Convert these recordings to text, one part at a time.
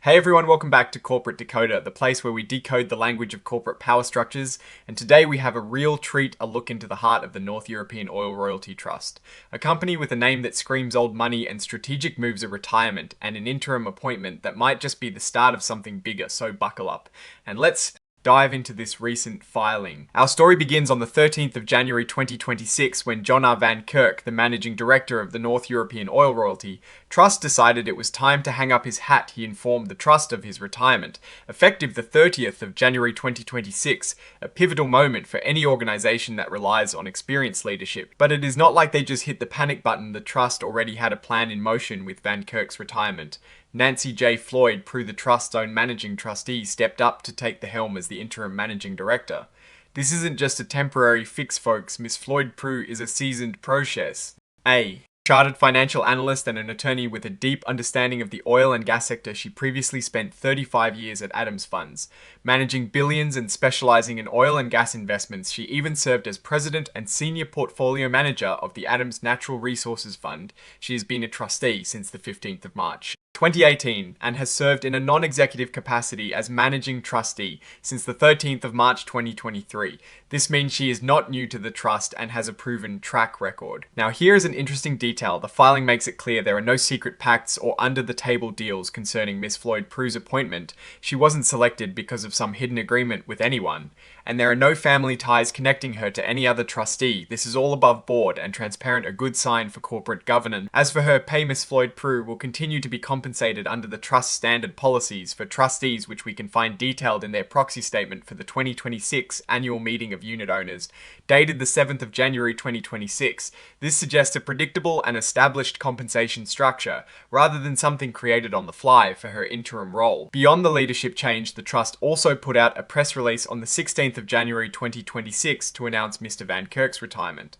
Hey everyone, welcome back to Corporate Decoder, the place where we decode the language of corporate power structures, and today we have a real treat, a look into the heart of the North European Oil Royalty Trust, a company with a name that screams old money and strategic moves of retirement and an interim appointment that might just be the start of something bigger, so buckle up. And let's dive into this recent filing. Our story begins on the 13th of January 2026 when John R. Van Kirk, the managing director of the North European Oil Royalty Trust, decided it was time to hang up his hat. He informed the trust of his retirement, effective the 30th of January 2026, a pivotal moment for any organization that relies on experienced leadership. But it is not like they just hit the panic button. The trust already had a plan in motion with Van Kirk's retirement. Nancy J. Floyd Prue, the Trust's own managing trustee, stepped up to take the helm as the interim managing director. This isn't just a temporary fix, folks. Miss Floyd Prue is a seasoned process. A chartered financial analyst and an attorney with a deep understanding of the oil and gas sector, she previously spent 35 years at Adams Funds, managing billions and specializing in oil and gas investments. She even served as president and senior portfolio manager of the Adams Natural Resources Fund. She has been a trustee since the 15th of March. 2018 and has served in a non-executive capacity as managing trustee since the 13th of March 2023. This means she is not new to the trust and has a proven track record. Now here is an interesting detail. The filing makes it clear there are no secret pacts or under-the-table deals concerning Miss Floyd Prue's appointment. She wasn't selected because of some hidden agreement with anyone, and there are no family ties connecting her to any other trustee. This is all above board and transparent, a good sign for corporate governance. As for her pay, Miss Floyd Prue will continue to be compensated under the trust standard policies for trustees, which we can find detailed in their proxy statement for the 2026 annual meeting of unit owners, dated the 7th of January 2026. This suggests a predictable and established compensation structure, rather than something created on the fly for her interim role. Beyond the leadership change, the trust also put out a press release on the 16th of January 2026 to announce Mr. Van Kirk's retirement.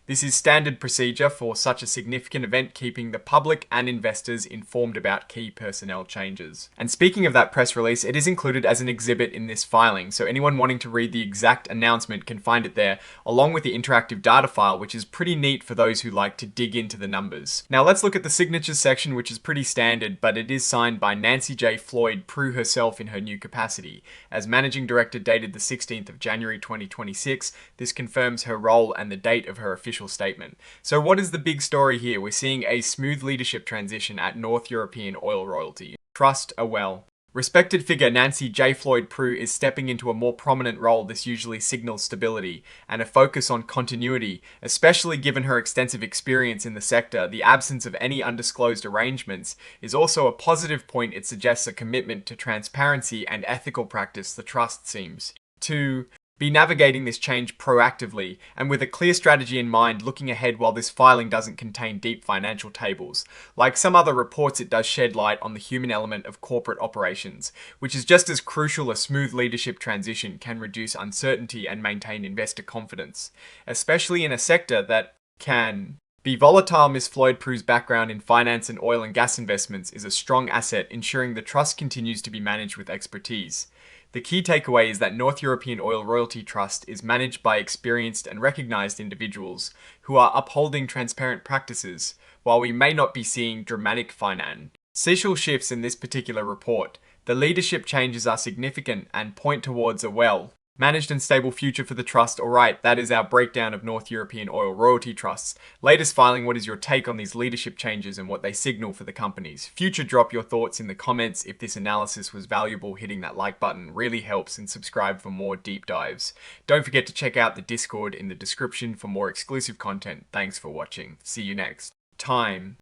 This is standard procedure for such a significant event, keeping the public and investors informed about key personnel changes. And speaking of that press release, it is included as an exhibit in this filing, so anyone wanting to read the exact announcement can find it there, along with the interactive data file, which is pretty neat for those who like to dig into the numbers. Now let's look at the signatures section, which is pretty standard, but it is signed by Nancy J. Floyd Prue herself in her new capacity. As managing director, dated the 16th of January 2026, this confirms her role and the date of her official statement. So what is the big story here? We're seeing a smooth leadership transition at North European Oil Royalty. Trust a well. Respected figure Nancy J. Floyd Prue is stepping into a more prominent role. This usually signals stability and a focus on continuity, especially given her extensive experience in the sector. The absence of any undisclosed arrangements is also a positive point. It suggests a commitment to transparency and ethical practice, the trust seems to be navigating this change proactively and with a clear strategy in mind, looking ahead. While this filing doesn't contain deep financial tables, like some other reports, it does shed light on the human element of corporate operations, which is just as crucial. A smooth leadership transition can reduce uncertainty and maintain investor confidence, especially in a sector that can be volatile. Miss Floyd Prue's background in finance and oil and gas investments is a strong asset, ensuring the trust continues to be managed with expertise. The key takeaway is that North European Oil Royalty Trust is managed by experienced and recognized individuals who are upholding transparent practices. While we may not be seeing dramatic financial shifts in this particular report, the leadership changes are significant and point towards a well-managed and stable future for the trust. Alright, that is our breakdown of North European Oil Royalty Trust's latest filing. What is your take on these leadership changes and what they signal for the companies future? Drop your thoughts in the comments. If this analysis was valuable, hitting that like button really helps, and subscribe for more deep dives. Don't forget to check out the Discord in the description for more exclusive content. Thanks for watching. See you next time.